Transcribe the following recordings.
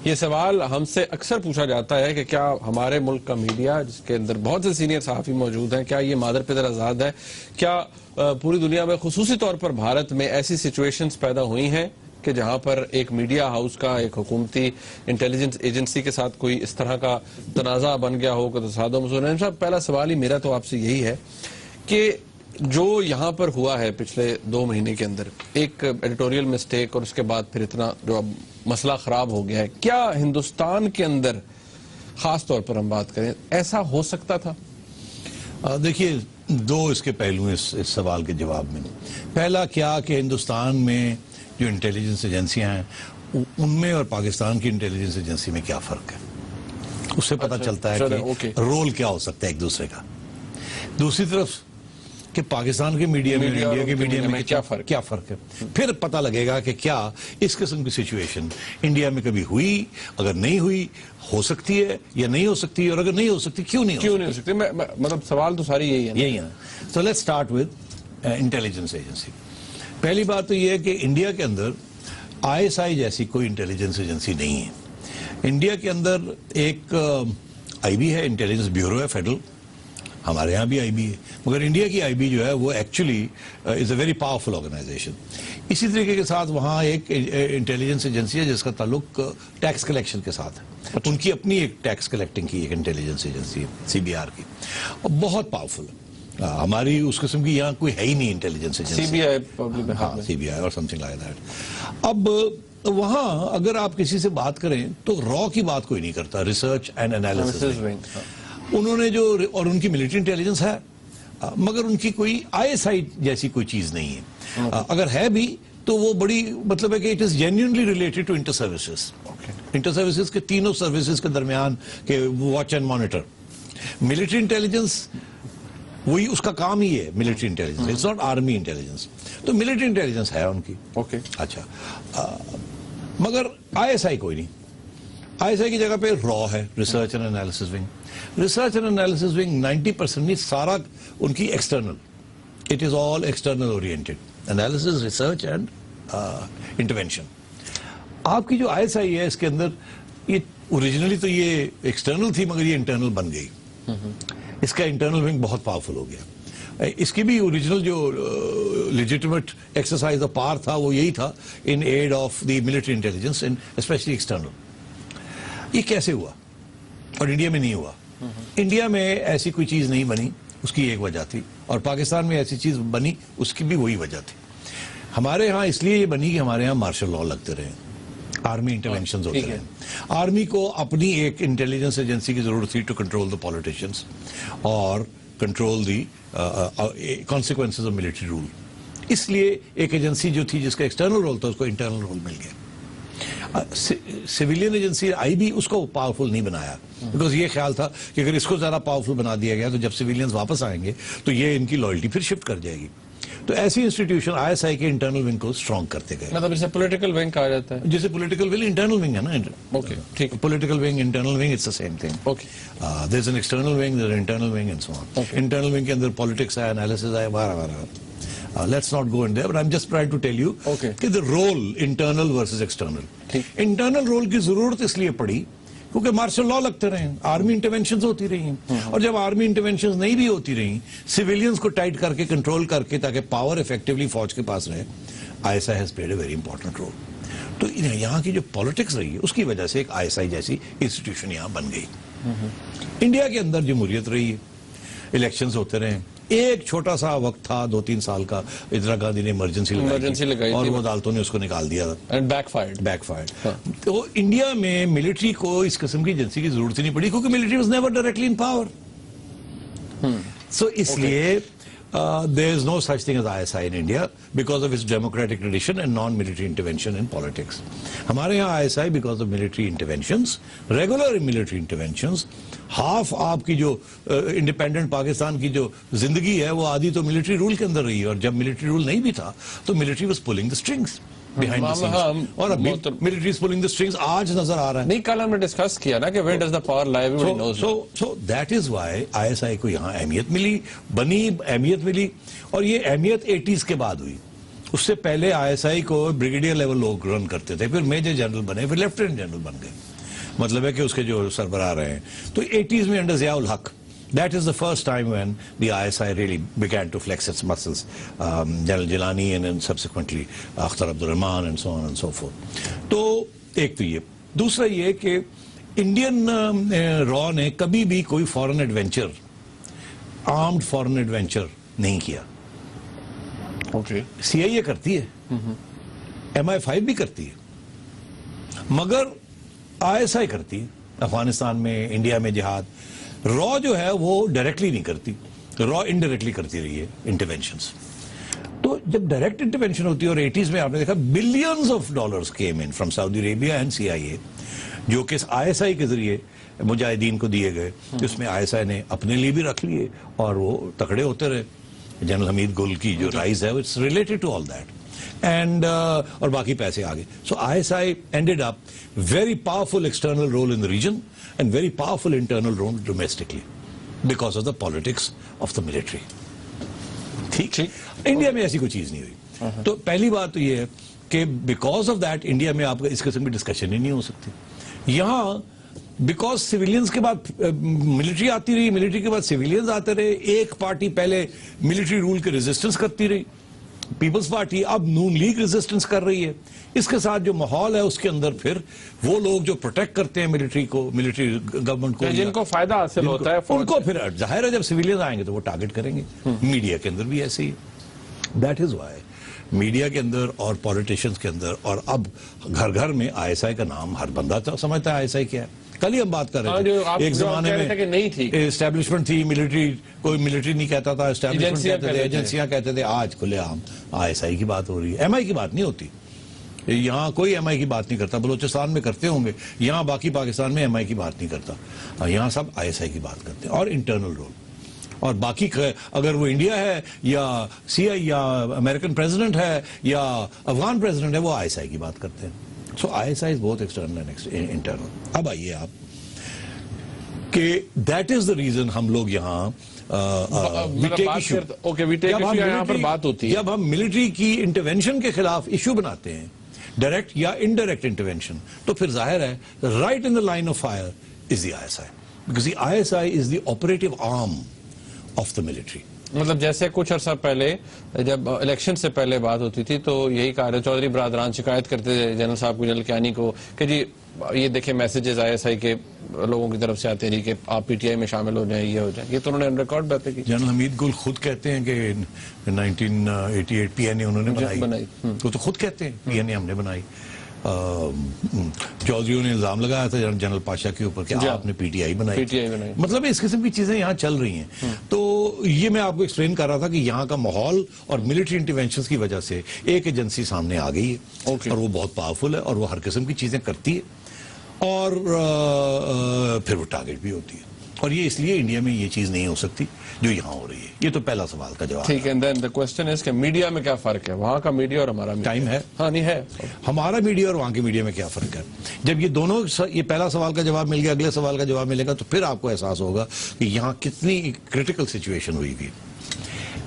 ये सवाल हमसे अक्सर पूछा जाता है कि क्या हमारे मुल्क का मीडिया, जिसके अंदर बहुत से सीनियर सहाफ़ी मौजूद हैं, क्या ये मादर पिदर आज़ाद है? क्या पूरी दुनिया में खुसूसी तौर पर भारत में ऐसी सिचुएशंस पैदा हुई हैं कि जहां पर एक मीडिया हाउस का एक हुकूमती इंटेलिजेंस एजेंसी के साथ कोई इस तरह का तनाज़ा बन गया हो? साहब, पहला सवाल ही मेरा तो आपसे यही है कि जो यहाँ पर हुआ है पिछले 2 महीने के अंदर, एक एडिटोरियल मिस्टेक और उसके बाद फिर इतना जो अब मसला खराब हो गया है, क्या हिंदुस्तान के अंदर खास तौर पर हम बात करें ऐसा हो सकता था? देखिए, 2 इसके पहलू हैं इस सवाल के जवाब में। पहला क्या कि हिंदुस्तान में जो इंटेलिजेंस एजेंसियां हैं उनमें और पाकिस्तान की इंटेलिजेंस एजेंसी में क्या फर्क है, उससे पता चलता है कि रोल क्या हो सकता है एक दूसरे का। दूसरी तरफ कि पाकिस्तान के मीडिया में इंडिया के मीडिया में क्या फर्क है, फिर पता लगेगा कि क्या इस किस्म की सिचुएशन इंडिया में कभी हुई, अगर नहीं हुई हो सकती है या नहीं हो सकती, और अगर नहीं हो सकती क्यों नहीं हो सकती। मतलब सवाल तो सारी यही है। So let's start with intelligence agency. पहली बात तो यह है कि इंडिया के अंदर ISI जैसी कोई इंटेलिजेंस एजेंसी नहीं है। इंडिया के अंदर एक IB है, इंटेलिजेंस ब्यूरो है फेडरल, हमारे यहाँ भी IB है, मगर इंडिया की IB जो है वो actually is a very powerful organisation. इसी तरीके के साथ वहाँ एक इंटेलिजेंस एजेंसी है जिसका ताल्लुक टैक्स कलेक्शन के साथ है। उनकी अपनी एक टैक्स कलेक्टिंग की एक इंटेलिजेंस एजेंसी है, CBR की, और बहुत पावरफुल है। हमारी उस किस्म की यहाँ कोई है ही नहीं इंटेलिजेंस एजेंसी। CBI और समथिंग लाइक दैट। अब वहाँ अगर आप किसी से बात करें तो रॉ की बात कोई नहीं करता, रिसर्च एंड एनालिसिस उन्होंने जो, और उनकी मिलिट्री इंटेलिजेंस है, मगर उनकी कोई ISI जैसी कोई चीज नहीं है। अगर है भी तो वो बड़ी, मतलब है कि it is genuinely related to inter services. Inter services के तीनों सर्विसेज के दरमियान के watch and monitor. Military intelligence वही उसका काम ही है, military intelligence, it's not army intelligence. तो मिलिट्री इंटेलिजेंस है उनकी। अच्छा, मगर ISI कोई नहीं। ISI की जगह पे रॉ है, research and analysis wing. Research and analysis wing 90% नहीं, सारा उनकी external, it is all external oriented, analysis, research and intervention. आपकी जो ISI है इसके अंदर, ये ओरिजिनली तो ये एक्सटर्नल थी मगर ये इंटरनल बन गई। इसका इंटरनल विंग बहुत पावरफुल हो गया। इसकी भी ओरिजिनल जो लेजिटिमेट एक्सरसाइज ऑफ पावर था वो यही था, in aid of the military intelligence and specially external. ये कैसे हुआ और इंडिया में नहीं हुआ? इंडिया में ऐसी कोई चीज नहीं बनी, उसकी एक वजह थी, और पाकिस्तान में ऐसी चीज बनी उसकी भी वही वजह थी। हमारे यहाँ इसलिए ये बनी कि हमारे यहाँ मार्शल लॉ लगते रहे, आर्मी इंटरवेंशन होते रहे। आर्मी को अपनी एक इंटेलिजेंस एजेंसी की जरूरत थी टू कंट्रोल द पॉलिटिशियंस और control the consequences of military rule. इसलिए एक एजेंसी जो थी जिसका एक्सटर्नल रोल था उसको इंटरनल रोल मिल गया। सिविलियन एजेंसी IB उसको पावरफुल नहीं बनाया, बिकॉज ये ख्याल था कि अगर इसको ज्यादा पावरफुल बना दिया गया तो जब सिविलियंस वापस आएंगे तो ये इनकी लॉयल्टी फिर शिफ्ट कर जाएगी। तो ऐसी इंस्टीट्यूशन ISI के इंटरनल विंग को स्ट्रॉन्ग करते गए। मतलब इसे पॉलिटिकल विंग कहा जाता है। जैसे पॉलिटिकल विंग इंटरनल विंग है ना। ओके, ठीक। Political wing, internal wing, it's the same thing. Okay, there is an external wing, there is internal wing and so on. Internal wing के अंदर पॉलिटिक्स है, एनालिसिस है, वारा। Let's not go in there, but I am just trying to tell you कि the role internal versus external. Internal role की जरूरत इसलिए पड़ी क्योंकि मार्शल लॉ लगते रहे, आर्मी इंटरवेंशंस होती रही, और जब आर्मी इंटरवेंशंस नहीं भी होती रही, सिविलियंस को टाइट करके, कंट्रोल करके, ताकि पावर इफेक्टिवली फौज के पास रहे, ISI has played a very important role. तो यहाँ की जो पॉलिटिक्स रही है उसकी वजह से एक ISI जैसी इंस्टीट्यूशन यहाँ बन गई। इंडिया के अंदर जमहूरियत रही है, इलेक्शंस होते रहे, एक छोटा सा वक्त था 2-3 साल का, इंदिरा गांधी ने इमरजेंसी लगाई और वो अदालतों ने उसको निकाल दिया एंड बैकफायर्ड। तो इंडिया में मिलिट्री को इस किस्म की एजेंसी की जरूरत ही नहीं पड़ी क्योंकि military was never directly in power. So इसलिए there is no such thing as ISI in India because of its democratic tradition and non-military intervention in politics. हमारे यहाँ ISI because of military interventions, regular military interventions, half आपकी जो independent Pakistan की जो जिंदगी है वो आधी तो military rule के अंदर रही है, और जब military rule नहीं भी था तो military was pulling the strings behind the scenes, और अभी military is pulling the strings आज नजर आ रहा है। नहीं, कल हमने डिस्कस किया ना कि where does the power lie, everybody knows. So that is why ISI को यहाँ अहमियत मिली, बनी अहमियत मिली, और ये अहमियत 80s के बाद हुई। उससे पहले आईएसआई को ब्रिगेडियर लेवल लोग रन करते थे, फिर मेजर जनरल बने, फिर लेफ्टिनेंट जनरल बन गए। मतलब है कि उसके जो सरबराह रहे हैं। तो 80s में under Zia ul Haq, that is the first time when the ISI really began to flex its muscles. General Jilani and then subsequently Akhtar Abdul Rahman and so on and so forth. तो एक तो ये, दूसरा ये कि इंडियन रॉ ने कभी भी कोई foreign adventure, armed foreign adventure नहीं किया। ओके, CIA करती है, MI5 भी करती है, मगर ISI करती है अफगानिस्तान में, इंडिया में जिहाद। रॉ जो है वो डायरेक्टली नहीं करती, रॉ इनडायरेक्टली करती रही है इंटरवेंशंस। तो जब डायरेक्ट इंटरवेंशन होती है, और 80s में आपने देखा billions of dollars came in from Saudi Arabia and CIA, जो कि ISI के जरिए मुजाहिदीन को दिए गए, जिसमें ISI ने अपने लिए भी रख लिए और वो तकड़े होते रहे। जनरल हमीद गुल की जो राइज है, it's related to all that, and और बाकी पैसे आगे। So ISI ended up very powerful external role in the region and very powerful internal role domestically because of the politics of the military. ठीक, India में ऐसी कोई चीज नहीं हुई। तो पहली बात तो ये है कि बिकॉज ऑफ दैट इंडिया में आपका इस किस्म की डिस्कशन ही नहीं हो सकती। यहाँ बिकॉज सिविलियंस के बाद मिलिट्री आती रही, मिलिट्री के बाद सिविलियंस आते रहे, एक पार्टी पहले मिलिट्री रूल के रेजिस्टेंस करती रही, पीपल्स पार्टी, अब नून लीग रेजिस्टेंस कर रही है। इसके साथ जो माहौल है उसके अंदर फिर वो लोग जो प्रोटेक्ट करते हैं मिलिट्री को, मिलिट्री गवर्नमेंट को, जिनको फायदा हासिल होता है, उनको फिर जाहिर है जब सिविलियंस आएंगे तो वो टारगेट करेंगे। मीडिया के अंदर भी ऐसे ही, दैट इज वाई मीडिया के अंदर और पॉलिटिशियंस के अंदर, और अब घर घर में ISI का नाम हर बंदा समझता है ISI क्या है। कल ही हम बात कर रहे थे, एक जमाने में नहीं थी एस्टेब्लिशमेंट थी, मिलिट्री कोई मिलिट्री नहीं कहता था, एस्टेब्लिशमेंट कहते थे, एजेंसियां कहते थे। आज खुलेआम ISI की बात हो रही है, MI की बात नहीं होती। यहाँ कोई MI की बात नहीं करता, बलूचिस्तान में करते होंगे, यहाँ बाकी पाकिस्तान में MI की बात नहीं करता, यहाँ सब ISI की बात करते हैं, और इंटरनल रोल। और बाकी अगर वो इंडिया है या CI या अमेरिकन प्रेसिडेंट है या अफगान प्रेसिडेंट है, वो ISI की बात करते हैं। सो ISI is both external and internal. अब आइए आप कि दैट इज द रीजन हम लोग यहाँ जब हम मिलिट्री की इंटरवेंशन के खिलाफ इशू बनाते हैं, डायरेक्ट या इनडायरेक्ट इंटरवेंशन, तो फिर जाहिर है right in the line of fire is the ISI, because the ISI is the operative arm of the military. मतलब जैसे कुछ अर्सा पहले जब इलेक्शन से पहले बात होती थी तो यही कहा रहे चौधरी बरादरान शिकायत करते थे जनरल साहब को, जनरल कियानी को, कि जी ये देखे मैसेजेस ISI के लोगों की तरफ से आते रही कि आप PTI में शामिल हो जाए, ये हो जाए। ये तो उन्होंने रिकॉर्ड बातें की। जनरल हमीद गुल खुद कहते हैं कि 1988 PNA उन्होंने बनाई। तो खुद कहते हैं PNA हमने बनाई। चौधरीयों ने इल्जाम लगाया था जनरल पाशा के ऊपर कि आपने PTI बनाई। मतलब इस किस्म की चीजें यहाँ चल रही हैं। तो ये मैं आपको एक्सप्लेन कर रहा था कि यहाँ का माहौल और मिलिट्री इंटरवेंशन की वजह से एक एजेंसी सामने आ गई है, और वो बहुत पावरफुल है और वो हर किस्म की चीजें करती है, और फिर वो टारगेट भी होती है। और ये इसलिए इंडिया में ये चीज नहीं हो सकती जो यहाँ हो रही है। ये तो पहला सवाल का जवाब। ठीक है, and then the question is कि मीडिया में क्या फर्क है, वहाँ का मीडिया और हमारा मीडिया? टाइम है? हाँ, नहीं है। हमारा मीडिया और वहाँ के मीडिया में क्या फर्क है? जब ये दोनों, ये पहला सवाल का जवाब मिल गया, अगले सवाल का जवाब मिलेगा, तो फिर आपको एहसास होगा कि यहाँ कितनी क्रिटिकल सिचुएशन हुई थी।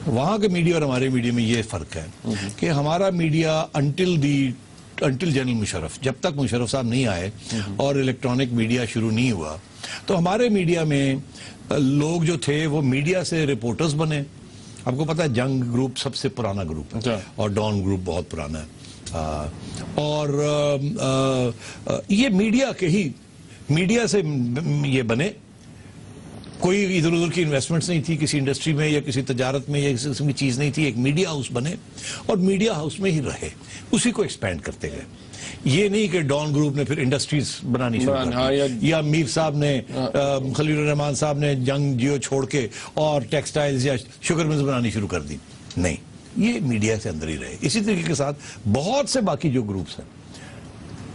वहाँ के मीडिया और हमारे मीडिया में ये फर्क है कि हमारा मीडिया अंटिल जनरल मुशर्रफ, जब तक मुशर्रफ साहब नहीं आए और इलेक्ट्रॉनिक मीडिया शुरू नहीं हुआ, तो हमारे मीडिया में लोग जो थे वो मीडिया से रिपोर्टर्स बने। आपको पता है जंग ग्रुप सबसे पुराना ग्रुप है और डॉन ग्रुप बहुत पुराना है, और ये मीडिया से ये बने। कोई इधर उधर की इन्वेस्टमेंट्स नहीं थी किसी इंडस्ट्री में या किसी तजारत में या किसी किस्म की चीज नहीं थी। एक मीडिया हाउस बने और मीडिया हाउस में ही रहे, उसी को एक्सपेंड करते गए। ये नहीं कि डॉन ग्रुप ने फिर इंडस्ट्रीज बनानी शुरू कर दी, या मीर साहब ने, खलील रहमान साहब ने जंग जियो छोड़ के और टेक्सटाइल्स या शुगर मिल्स बनानी शुरू कर दी। नहीं, ये मीडिया से अंदर ही रहे। इसी तरीके के साथ बहुत से बाकी जो ग्रुप्स हैं,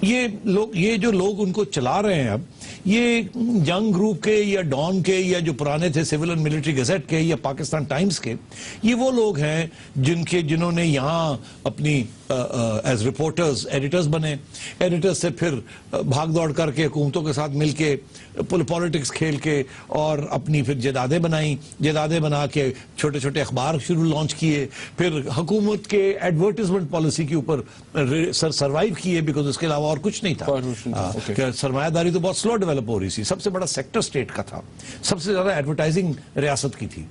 ये जो लोग उनको चला रहे हैं अब, ये जंग ग्रुप के या डॉन के या जो पुराने थे सिविल एंड मिलिट्री गजेट के या पाकिस्तान टाइम्स के, ये वो लोग हैं जिन्होंने यहाँ अपनी एज रिपोर्टर्स एडिटर्स बने, एडिटर्स से फिर भाग दौड़ करके हुकूमतों के साथ मिलके पॉलिटिक्स खेल के और अपनी फिर जदादें बनाई, जदादें बना के छोटे छोटे अखबार शुरू लॉन्च किए, फिर हुकूमत के एडवर्टीजमेंट पॉलिसी के ऊपर सर्वाइव किए, बिकॉज उसके अलावा और कुछ नहीं था। सरमायादारी तो बहुत स्लो डेवलप हो रही थी, सबसे बड़ा सेक्टर स्टेट का था, सबसे ज्यादा एडवर्टाइजिंग रियासत की थी।